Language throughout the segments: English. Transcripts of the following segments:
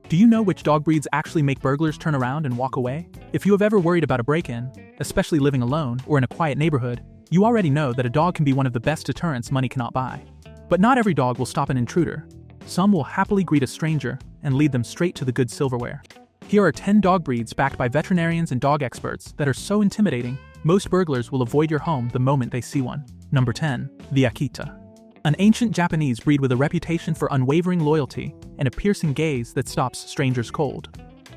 Do you know which dog breeds actually make burglars turn around and walk away? If you have ever worried about a break-in, especially living alone or in a quiet neighborhood, you already know that a dog can be one of the best deterrents money cannot buy. But not every dog will stop an intruder. Some will happily greet a stranger and lead them straight to the good silverware. Here are 10 dog breeds backed by veterinarians and dog experts that are so intimidating, most burglars will avoid your home the moment they see one. Number 10. The Akita. An ancient Japanese breed with a reputation for unwavering loyalty and a piercing gaze that stops strangers cold.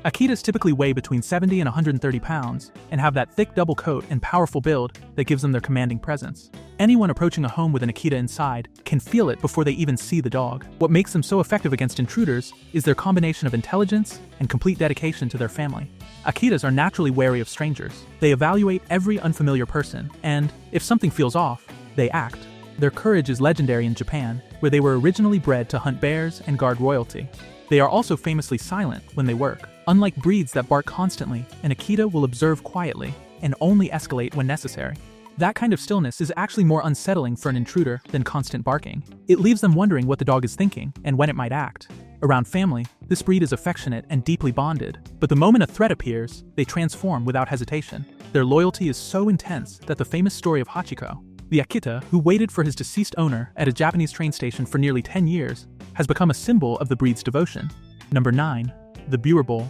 Akitas typically weigh between 70 and 130 pounds and have that thick double coat and powerful build that gives them their commanding presence. Anyone approaching a home with an Akita inside can feel it before they even see the dog. What makes them so effective against intruders is their combination of intelligence and complete dedication to their family. Akitas are naturally wary of strangers. They evaluate every unfamiliar person, and if something feels off, they act. Their courage is legendary in Japan, where they were originally bred to hunt bears and guard royalty. They are also famously silent when they work. Unlike breeds that bark constantly, an Akita will observe quietly and only escalate when necessary. That kind of stillness is actually more unsettling for an intruder than constant barking. It leaves them wondering what the dog is thinking and when it might act. Around family, this breed is affectionate and deeply bonded, but the moment a threat appears, they transform without hesitation. Their loyalty is so intense that the famous story of Hachiko, the Akita who waited for his deceased owner at a Japanese train station for nearly 10 years, has become a symbol of the breed's devotion. Number 9. The Boerboels.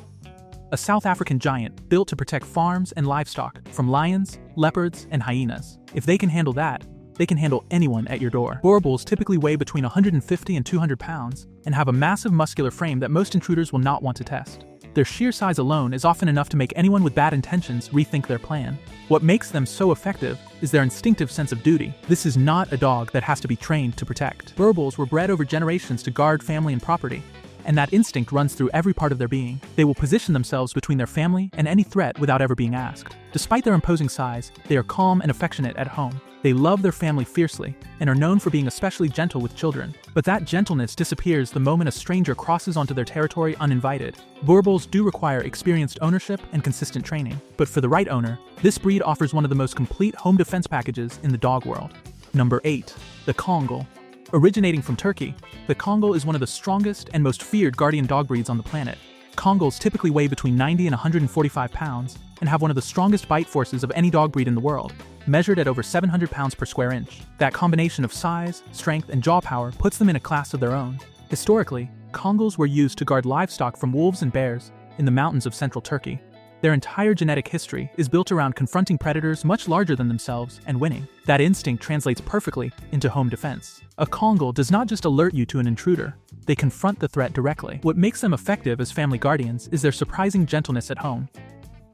A South African giant built to protect farms and livestock from lions, leopards, and hyenas. If they can handle that, they can handle anyone at your door. Boerboels typically weigh between 150 and 200 pounds and have a massive muscular frame that most intruders will not want to test. Their sheer size alone is often enough to make anyone with bad intentions rethink their plan. What makes them so effective is their instinctive sense of duty. This is not a dog that has to be trained to protect. Boerboels were bred over generations to guard family and property, and that instinct runs through every part of their being. They will position themselves between their family and any threat without ever being asked. Despite their imposing size, they are calm and affectionate at home. They love their family fiercely and are known for being especially gentle with children. But that gentleness disappears the moment a stranger crosses onto their territory uninvited. Boerboels do require experienced ownership and consistent training, but for the right owner, this breed offers one of the most complete home defense packages in the dog world. Number 8. The Kangal. Originating from Turkey, the Kangal is one of the strongest and most feared guardian dog breeds on the planet. Kangals typically weigh between 90 and 145 pounds and have one of the strongest bite forces of any dog breed in the world, measured at over 700 pounds per square inch. That combination of size, strength, and jaw power puts them in a class of their own. Historically, Kangals were used to guard livestock from wolves and bears in the mountains of central Turkey. Their entire genetic history is built around confronting predators much larger than themselves and winning. That instinct translates perfectly into home defense. A Kangal does not just alert you to an intruder, they confront the threat directly. What makes them effective as family guardians is their surprising gentleness at home.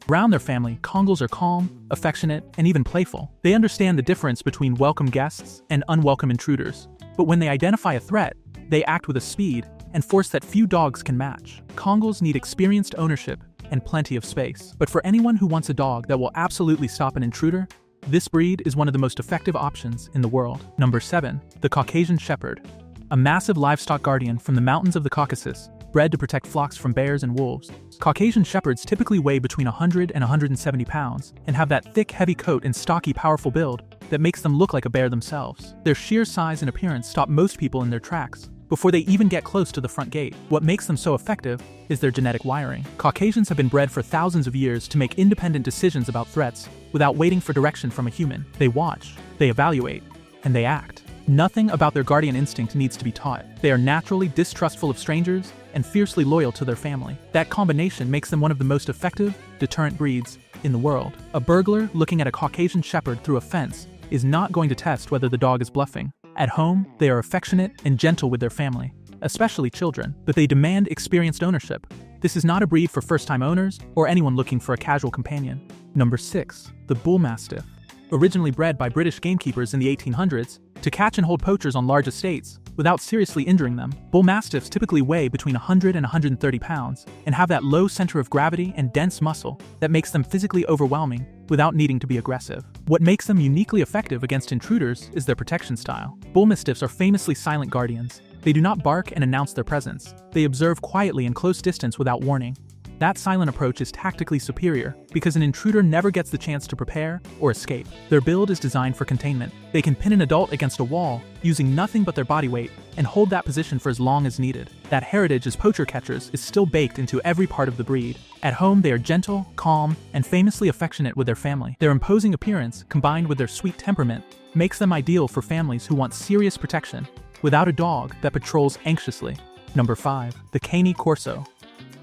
Around their family, Kangals are calm, affectionate, and even playful. They understand the difference between welcome guests and unwelcome intruders. But when they identify a threat, they act with a speed and force that few dogs can match. Kangals need experienced ownership and plenty of space. But for anyone who wants a dog that will absolutely stop an intruder, this breed is one of the most effective options in the world. Number 7. The Caucasian Shepherd. A massive livestock guardian from the mountains of the Caucasus, bred to protect flocks from bears and wolves. Caucasian Shepherds typically weigh between 100 and 170 pounds and have that thick, heavy coat and stocky, powerful build that makes them look like a bear themselves. Their sheer size and appearance stop most people in their tracks before they even get close to the front gate. What makes them so effective is their genetic wiring. Caucasians have been bred for thousands of years to make independent decisions about threats without waiting for direction from a human. They watch, they evaluate, and they act. Nothing about their guardian instinct needs to be taught. They are naturally distrustful of strangers and fiercely loyal to their family. That combination makes them one of the most effective deterrent breeds in the world. A burglar looking at a Caucasian Shepherd through a fence is not going to test whether the dog is bluffing. At home, they are affectionate and gentle with their family, especially children, but they demand experienced ownership. This is not a breed for first-time owners or anyone looking for a casual companion. Number 6. The Bullmastiff. Originally bred by British gamekeepers in the 1800s to catch and hold poachers on large estates without seriously injuring them, Bullmastiffs typically weigh between 100 and 130 pounds and have that low center of gravity and dense muscle that makes them physically overwhelming without needing to be aggressive. What makes them uniquely effective against intruders is their protection style. Bullmastiffs are famously silent guardians. They do not bark and announce their presence. They observe quietly in close distance without warning. That silent approach is tactically superior because an intruder never gets the chance to prepare or escape. Their build is designed for containment. They can pin an adult against a wall using nothing but their body weight and hold that position for as long as needed. That heritage as poacher-catchers is still baked into every part of the breed. At home, they are gentle, calm, and famously affectionate with their family. Their imposing appearance, combined with their sweet temperament, makes them ideal for families who want serious protection without a dog that patrols anxiously. Number 5. The Cane Corso.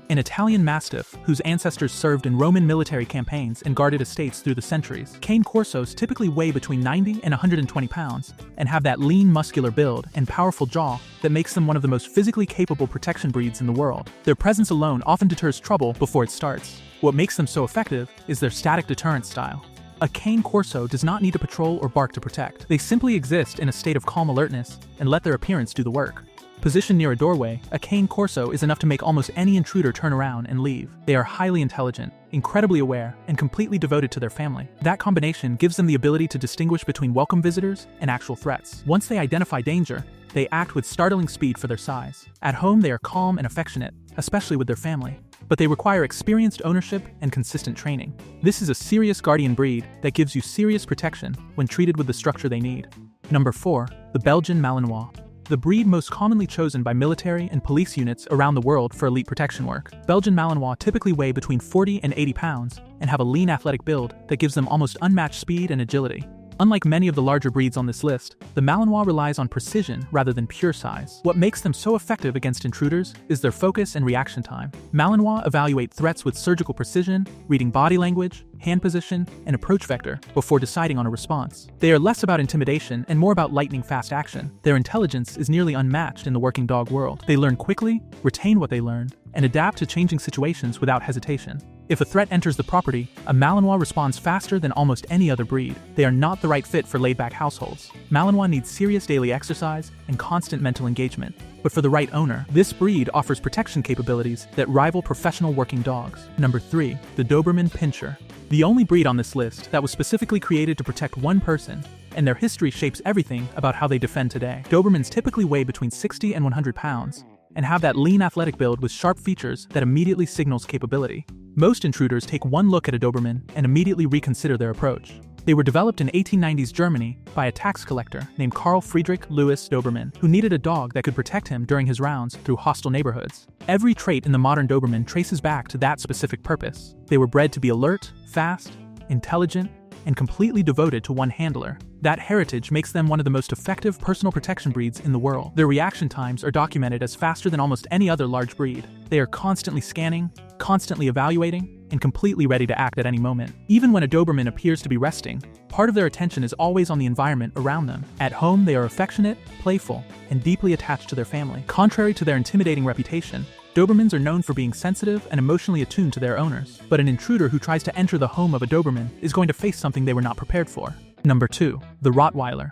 An Italian Mastiff whose ancestors served in Roman military campaigns and guarded estates through the centuries. Cane Corsos typically weigh between 90 and 120 pounds and have that lean, muscular build and powerful jaw that makes them one of the most physically capable protection breeds in the world. Their presence alone often deters trouble before it starts. What makes them so effective is their static deterrent style. A Cane Corso does not need to patrol or bark to protect. They simply exist in a state of calm alertness and let their appearance do the work. Positioned near a doorway, a Cane Corso is enough to make almost any intruder turn around and leave. They are highly intelligent, incredibly aware, and completely devoted to their family. That combination gives them the ability to distinguish between welcome visitors and actual threats. Once they identify danger, they act with startling speed for their size. At home, they are calm and affectionate, especially with their family. But they require experienced ownership and consistent training. This is a serious guardian breed that gives you serious protection when treated with the structure they need. Number 4. The Belgian Malinois. The breed most commonly chosen by military and police units around the world for elite protection work. Belgian Malinois typically weigh between 40 and 80 pounds and have a lean athletic build that gives them almost unmatched speed and agility. Unlike many of the larger breeds on this list, the Malinois relies on precision rather than pure size. What makes them so effective against intruders is their focus and reaction time. Malinois evaluate threats with surgical precision, reading body language, hand position, and approach vector before deciding on a response. They are less about intimidation and more about lightning-fast action. Their intelligence is nearly unmatched in the working dog world. They learn quickly, retain what they learned, and adapt to changing situations without hesitation. If a threat enters the property, a Malinois responds faster than almost any other breed. They are not the right fit for laid-back households. Malinois needs serious daily exercise and constant mental engagement. But for the right owner, this breed offers protection capabilities that rival professional working dogs. Number 3. The Doberman Pinscher. The only breed on this list that was specifically created to protect one person, and their history shapes everything about how they defend today. Dobermans typically weigh between 60 and 100 pounds, and have that lean athletic build with sharp features that immediately signals capability. Most intruders take one look at a Doberman and immediately reconsider their approach. They were developed in 1890s Germany by a tax collector named Carl Friedrich Louis Doberman, who needed a dog that could protect him during his rounds through hostile neighborhoods. Every trait in the modern Doberman traces back to that specific purpose. They were bred to be alert, fast, intelligent, and completely devoted to one handler. That heritage makes them one of the most effective personal protection breeds in the world. Their reaction times are documented as faster than almost any other large breed. They are constantly scanning, constantly evaluating, and completely ready to act at any moment. Even when a Doberman appears to be resting, part of their attention is always on the environment around them. At home, they are affectionate, playful, and deeply attached to their family. Contrary to their intimidating reputation, Dobermans are known for being sensitive and emotionally attuned to their owners. But an intruder who tries to enter the home of a Doberman is going to face something they were not prepared for. Number 2. The Rottweiler.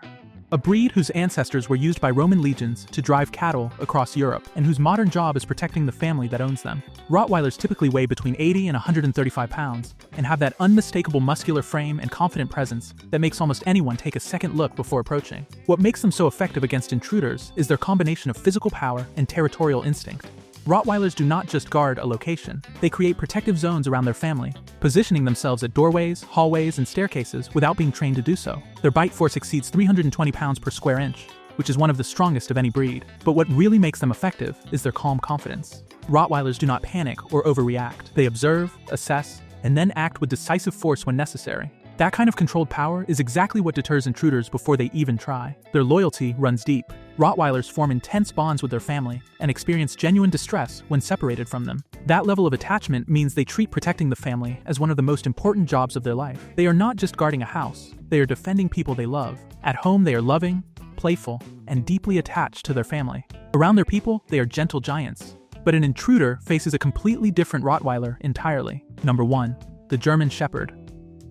A breed whose ancestors were used by Roman legions to drive cattle across Europe, and whose modern job is protecting the family that owns them. Rottweilers typically weigh between 80 and 135 pounds, and have that unmistakable muscular frame and confident presence that makes almost anyone take a second look before approaching. What makes them so effective against intruders is their combination of physical power and territorial instinct. Rottweilers do not just guard a location, they create protective zones around their family, positioning themselves at doorways, hallways, and staircases without being trained to do so. Their bite force exceeds 320 pounds per square inch, which is one of the strongest of any breed. But what really makes them effective is their calm confidence. Rottweilers do not panic or overreact. They observe, assess, and then act with decisive force when necessary. That kind of controlled power is exactly what deters intruders before they even try. Their loyalty runs deep. Rottweilers form intense bonds with their family and experience genuine distress when separated from them. That level of attachment means they treat protecting the family as one of the most important jobs of their life. They are not just guarding a house, they are defending people they love. At home, they are loving, playful, and deeply attached to their family. Around their people, they are gentle giants. But an intruder faces a completely different Rottweiler entirely. Number 1. The German Shepherd.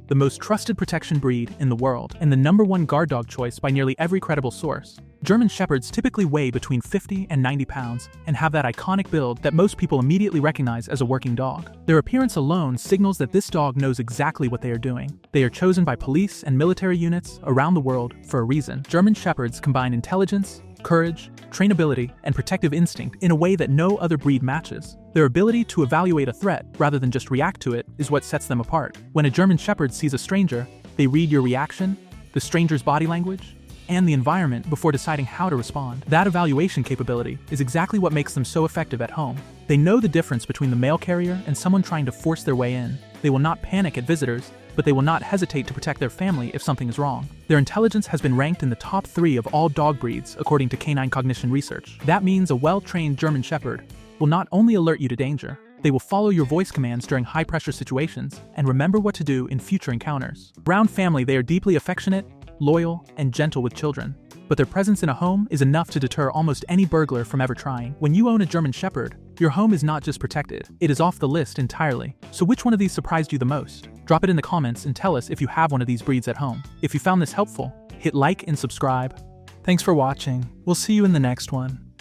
The most trusted protection breed in the world, and the number 1 guard dog choice by nearly every credible source. German Shepherds typically weigh between 50 and 90 pounds and have that iconic build that most people immediately recognize as a working dog. Their appearance alone signals that this dog knows exactly what they are doing. They are chosen by police and military units around the world for a reason. German Shepherds combine intelligence, courage, trainability, and protective instinct in a way that no other breed matches. Their ability to evaluate a threat rather than just react to it is what sets them apart. When a German Shepherd sees a stranger, they read your reaction, the stranger's body language, and the environment before deciding how to respond. That evaluation capability is exactly what makes them so effective at home. They know the difference between the mail carrier and someone trying to force their way in. They will not panic at visitors, but they will not hesitate to protect their family if something is wrong. Their intelligence has been ranked in the top 3 of all dog breeds according to canine cognition research. That means a well-trained German Shepherd will not only alert you to danger, they will follow your voice commands during high-pressure situations and remember what to do in future encounters. Around family, they are deeply affectionate, loyal, and gentle with children, but their presence in a home is enough to deter almost any burglar from ever trying. When you own a German Shepherd, your home is not just protected, it is off the list entirely. So which one of these surprised you the most? Drop it in the comments and tell us if you have one of these breeds at home. If you found this helpful, hit like and subscribe. Thanks for watching. We'll see you in the next one.